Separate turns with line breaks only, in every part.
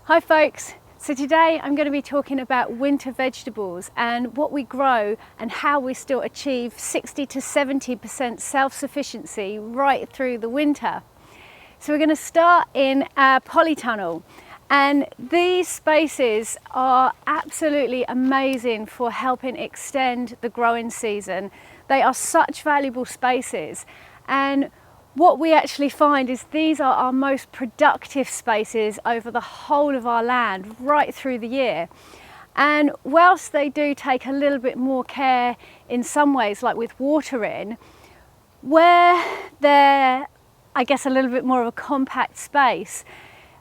Hi folks, so today I'm going to be talking about winter vegetables and what we grow and how we still achieve 60 to 70% self-sufficiency right through the winter. So we're going to start in our polytunnel, and these spaces are absolutely amazing for helping extend the growing season. They are such valuable spaces, and what we actually find is these are our most productive spaces over the whole of our land right through the year. And whilst they do take a little bit more care in some ways, like with watering, where they're, I guess, a little bit more of a compact space,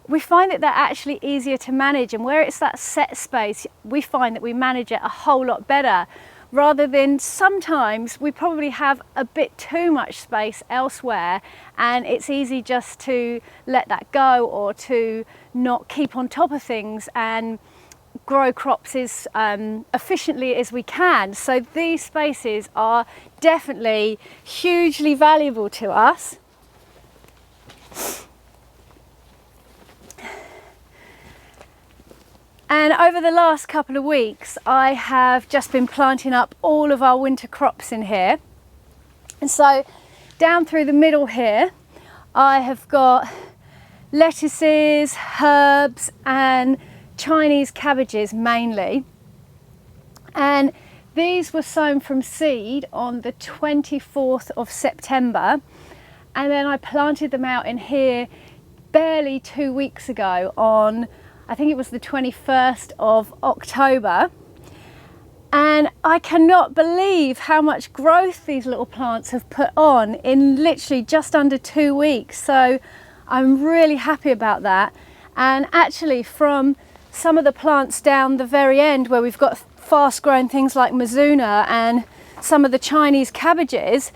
we find that they're actually easier to manage, and where it's that set space, we find that we manage it a whole lot better, rather than sometimes we probably have a bit too much space elsewhere and it's easy just to let that go or to not keep on top of things and grow crops as efficiently as we can. So these spaces are definitely hugely valuable to us. And over the last couple of weeks, I have just been planting up all of our winter crops in here. And so down through the middle here, I have got lettuces, herbs, and Chinese cabbages mainly. And these were sown from seed on the 24th of September. And then I planted them out in here barely 2 weeks ago on, I think it was the 21st of October. And I cannot believe how much growth these little plants have put on in literally just under 2 weeks. So I'm really happy about that. And actually, from some of the plants down the very end where we've got fast growing things like Mizuna and some of the Chinese cabbages,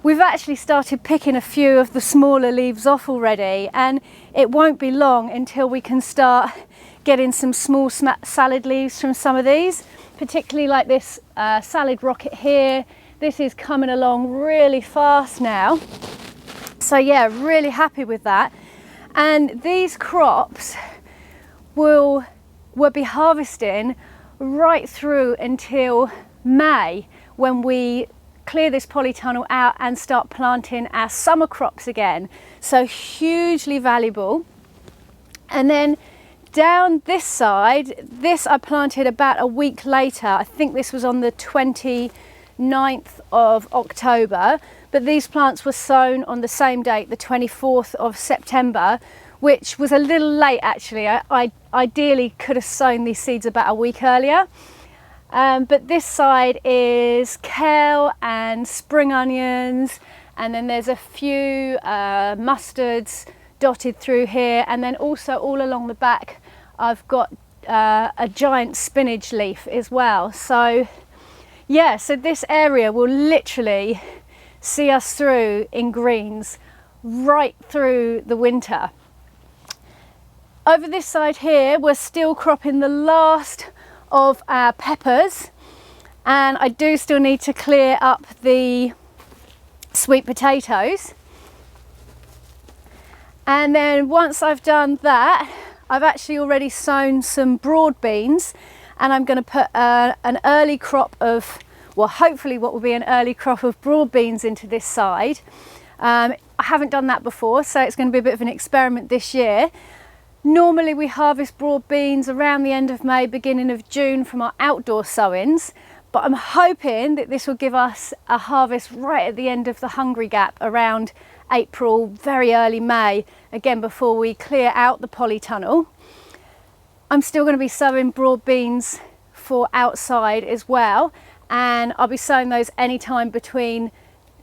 we've actually started picking a few of the smaller leaves off already, and it won't be long until we can start getting some small salad leaves from some of these, particularly like this salad rocket here. This is coming along really fast now. So yeah, really happy with that. And these crops we'll be harvesting right through until May, when we clear this polytunnel out and start planting our summer crops again. So hugely valuable. And then down this side, this I planted about a week later. I think this was on the 29th of October, but these plants were sown on the same date, the 24th of September, which was a little late actually. I ideally could have sown these seeds about a week earlier. But this side is kale and spring onions, and then there's a few mustards dotted through here, and then also all along the back I've got a giant spinach leaf as well. So yeah, so this area will literally see us through in greens right through the winter. Over this side here, we're still cropping the last of our peppers, and I do still need to clear up the sweet potatoes. And then once I've done that, I've actually already sown some broad beans, and I'm going to put an early crop of, well, hopefully what will be an early crop of broad beans into this side. I haven't done that before, so it's going to be a bit of an experiment this year. Normally we harvest broad beans around the end of May, beginning of June from our outdoor sowings, but I'm hoping that this will give us a harvest right at the end of the hungry gap around April, very early May, again before we clear out the polytunnel. I'm still going to be sowing broad beans for outside as well, and I'll be sowing those anytime between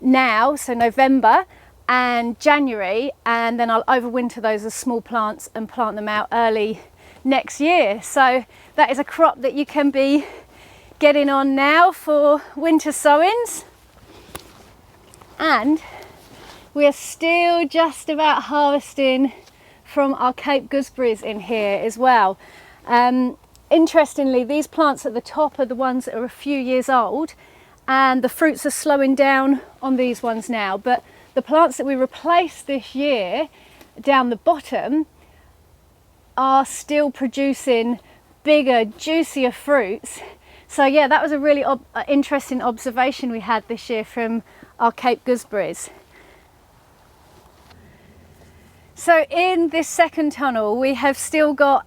now, so November, and January, and then I'll overwinter those as small plants and plant them out early next year. So that is a crop that you can be getting on now for winter sowings. And we are still just about harvesting from our Cape gooseberries in here as well. Interestingly, these plants at the top are the ones that are a few years old, and the fruits are slowing down on these ones now, but the plants that we replaced this year down the bottom are still producing bigger, juicier fruits. So yeah, that was a really interesting observation we had this year from our Cape gooseberries. So in this second tunnel, we have still got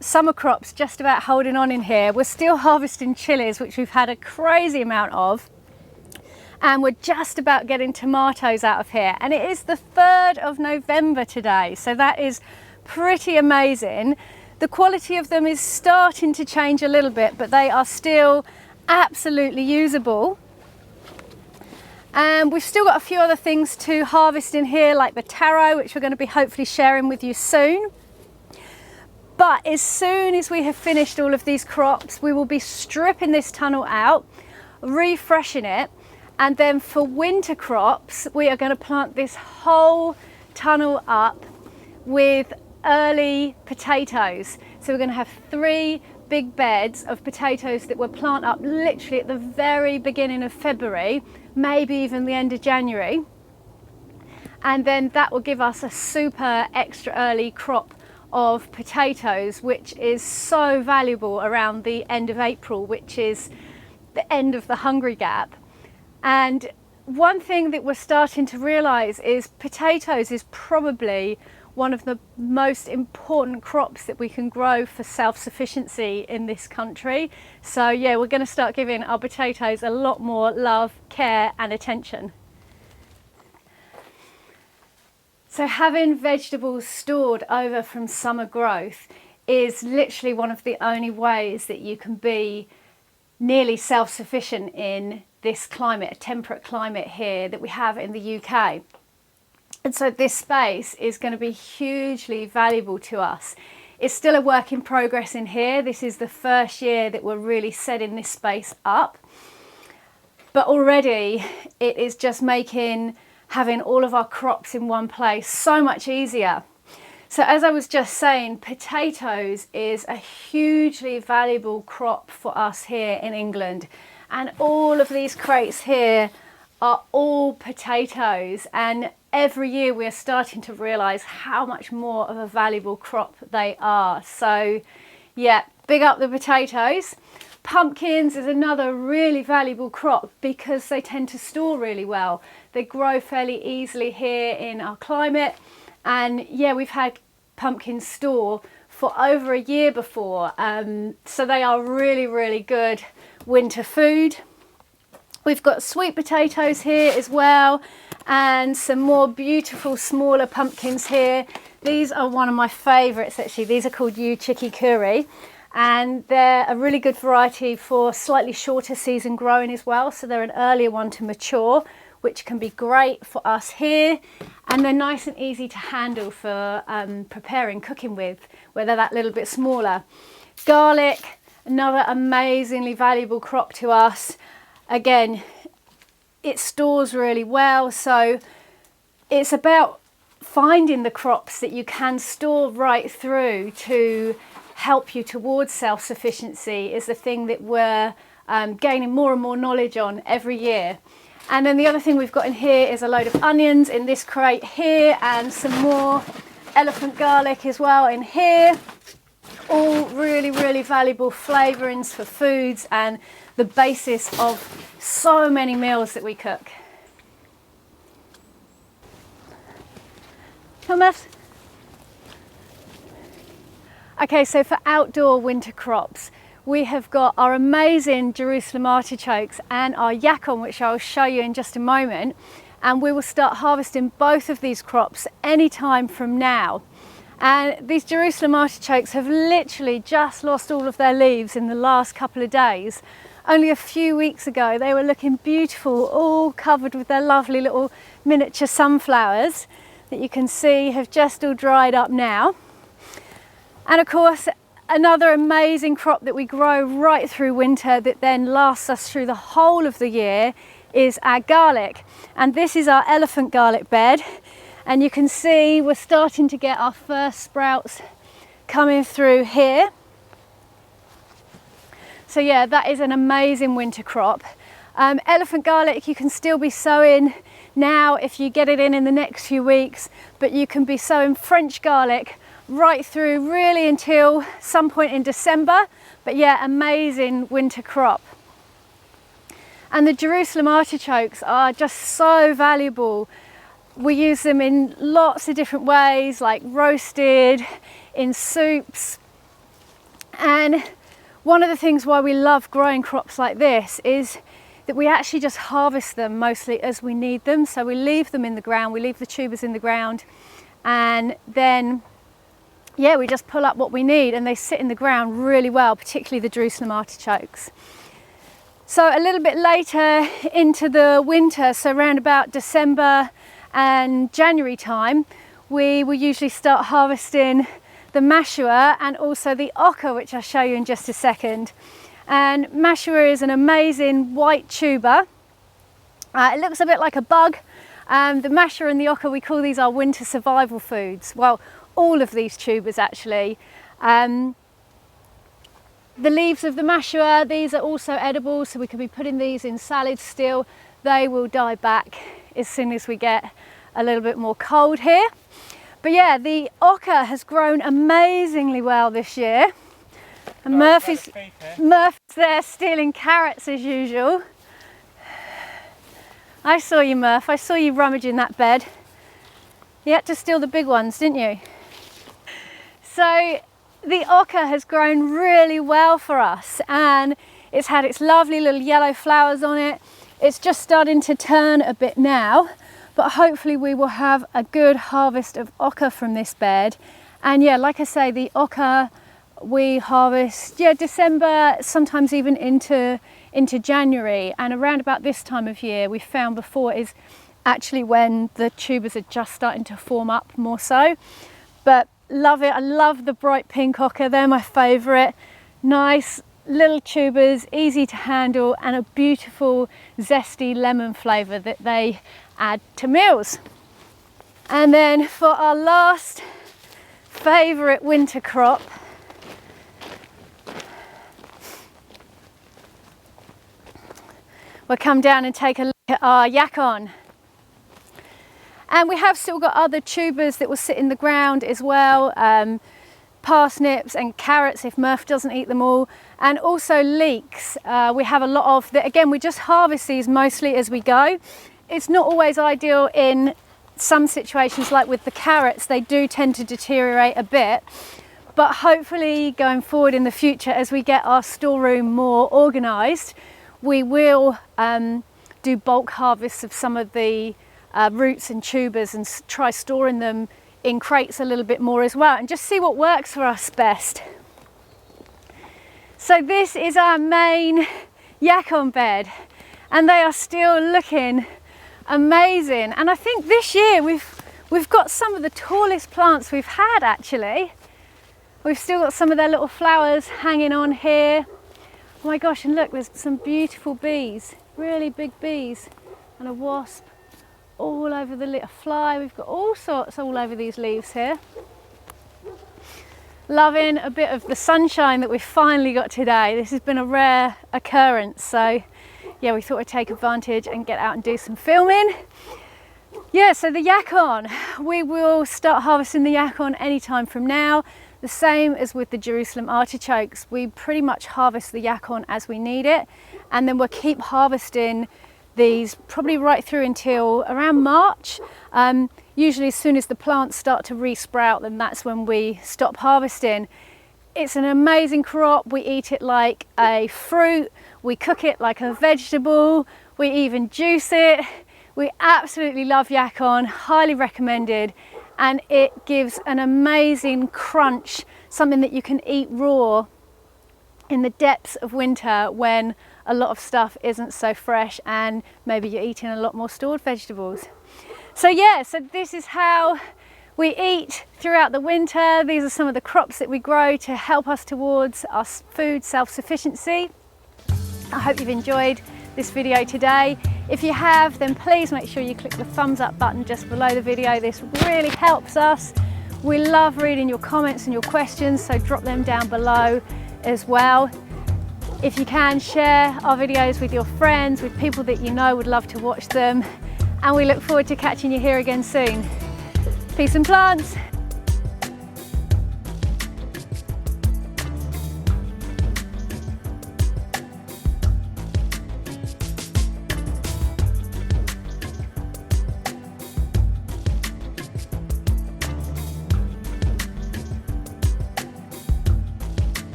summer crops just about holding on in here. We're still harvesting chilies, which we've had a crazy amount of. And we're just about getting tomatoes out of here. And it is the 3rd of November today. So that is pretty amazing. The quality of them is starting to change a little bit, but they are still absolutely usable. And we've still got a few other things to harvest in here, like the taro, which we're going to be hopefully sharing with you soon. But as soon as we have finished all of these crops, we will be stripping this tunnel out, refreshing it, and then for winter crops, we are going to plant this whole tunnel up with early potatoes. So we're going to have 3 big beds of potatoes that will plant up literally at the very beginning of February, maybe even the end of January. And then that will give us a super extra early crop of potatoes, which is so valuable around the end of April, which is the end of the hungry gap. And one thing that we're starting to realise is potatoes is probably one of the most important crops that we can grow for self-sufficiency in this country. So yeah, we're going to start giving our potatoes a lot more love, care and attention. So having vegetables stored over from summer growth is literally one of the only ways that you can be nearly self-sufficient in this climate, a temperate climate here that we have in the UK. And so this space is going to be hugely valuable to us. It's still a work in progress in here. This is the first year that we're really setting this space up. But already it is just making having all of our crops in one place so much easier. So as I was just saying, potatoes is a hugely valuable crop for us here in England. And all of these crates here are all potatoes, and every year we're starting to realise how much more of a valuable crop they are. So yeah, big up the potatoes. Pumpkins is another really valuable crop because they tend to store really well. They grow fairly easily here in our climate, and yeah, we've had pumpkins store for over a year before, so they are really good winter food. We've got sweet potatoes here as well, and some more beautiful smaller pumpkins here. These are one of my favourites actually. These are called Yacon curry, and they're a really good variety for slightly shorter season growing as well. So they're an earlier one to mature, which can be great for us here, and they're nice and easy to handle for preparing, cooking with, where they're that little bit smaller. Garlic, another amazingly valuable crop to us. Again, it stores really well, so it's about finding the crops that you can store right through to help you towards self-sufficiency is the thing that we're gaining more and more knowledge on every year. And then the other thing we've got in here is a load of onions in this crate here, and some more elephant garlic as well in here. All really valuable flavourings for foods and the basis of so many meals that we cook. Thomas? Okay, so for outdoor winter crops, we have got our amazing Jerusalem artichokes and our Yacon, which I'll show you in just a moment. And we will start harvesting both of these crops any time from now. And these Jerusalem artichokes have literally just lost all of their leaves in the last couple of days. Only a few weeks ago they were looking beautiful, all covered with their lovely little miniature sunflowers that you can see have just all dried up now. And of course, another amazing crop that we grow right through winter that then lasts us through the whole of the year is our garlic. And this is our elephant garlic bed. And you can see we're starting to get our first sprouts coming through here. So yeah, that is an amazing winter crop. Elephant garlic you can still be sowing now if you get it in the next few weeks, but you can be sowing French garlic right through really until some point in December. But yeah, amazing winter crop. And the Jerusalem artichokes are just so valuable. We use them in lots of different ways, like roasted, in soups. And one of the things why we love growing crops like this is that we actually just harvest them mostly as we need them. So we leave them in the ground, we leave the tubers in the ground, and then yeah, we just pull up what we need, and they sit in the ground really well, particularly the Jerusalem artichokes. So a little bit later into the winter, so around about December and January time, we will usually start harvesting the mashua and also the oca, which I'll show you in just a second. And mashua is an amazing white tuber. It looks a bit like a bug. The mashua and the oca, we call these our winter survival foods. Well, all of these tubers actually. The leaves of the mashua, these are also edible, so we could be putting these in salads still. They will die back as soon as we get a little bit more cold here. But yeah, the oca has grown amazingly well this year. And Murphy's there stealing carrots as usual. I saw you, Murph. I saw you rummaging that bed. You had to steal the big ones, didn't you? So the oca has grown really well for us, and it's had its lovely little yellow flowers on it. It's just starting to turn a bit now, but hopefully we will have a good harvest of oca from this bed. And yeah, like I say, the oca we harvest December, sometimes even into January, and around about this time of year we found before is actually when the tubers are just starting to form up more so. But love it. I love the bright pink oca, they're my favourite. Nice little tubers, easy to handle, and a beautiful zesty lemon flavour that they add to meals. And then for our last favourite winter crop, we'll come down and take a look at our Yacon. And we have still got other tubers that will sit in the ground as well, parsnips and carrots if Murph doesn't eat them all, and also leeks. We have a lot of that. Again, we just harvest these mostly as we go. It's not always ideal in some situations, like with the carrots, they do tend to deteriorate a bit, but hopefully going forward in the future, as we get our storeroom more organised, we will do bulk harvests of some of the roots and tubers and try storing them in crates a little bit more as well, and just see what works for us best. So this is our main Yacon bed, and they are still looking amazing. And I think this year we've got some of the tallest plants we've had actually. We've still got some of their little flowers hanging on here. Oh my gosh, and look, there's some beautiful bees, really big bees, and a wasp all over the little fly. We've got all sorts all over these leaves here. Loving a bit of the sunshine that we've finally got today. This has been a rare occurrence, so yeah, we thought we'd take advantage and get out and do some filming. Yeah, so the Yacon, we will start harvesting the Yacon anytime from now. The same as with the Jerusalem artichokes, we pretty much harvest the Yacon as we need it, and then we'll keep harvesting these probably right through until around March. Usually as soon as the plants start to re-sprout, then that's when we stop harvesting. It's an amazing crop. We eat it like a fruit, we cook it like a vegetable, we even juice it. We absolutely love Yacon, highly recommended, and it gives an amazing crunch, something that you can eat raw in the depths of winter when a lot of stuff isn't so fresh and maybe you're eating a lot more stored vegetables. So yeah, so this is how we eat throughout the winter. These are some of the crops that we grow to help us towards our food self-sufficiency. I hope you've enjoyed this video today. If you have, then please make sure you click the thumbs up button just below the video. This really helps us. We love reading your comments and your questions, so drop them down below as well. If you can, share our videos with your friends, with people that you know would love to watch them, and we look forward to catching you here again soon. Peace and plants.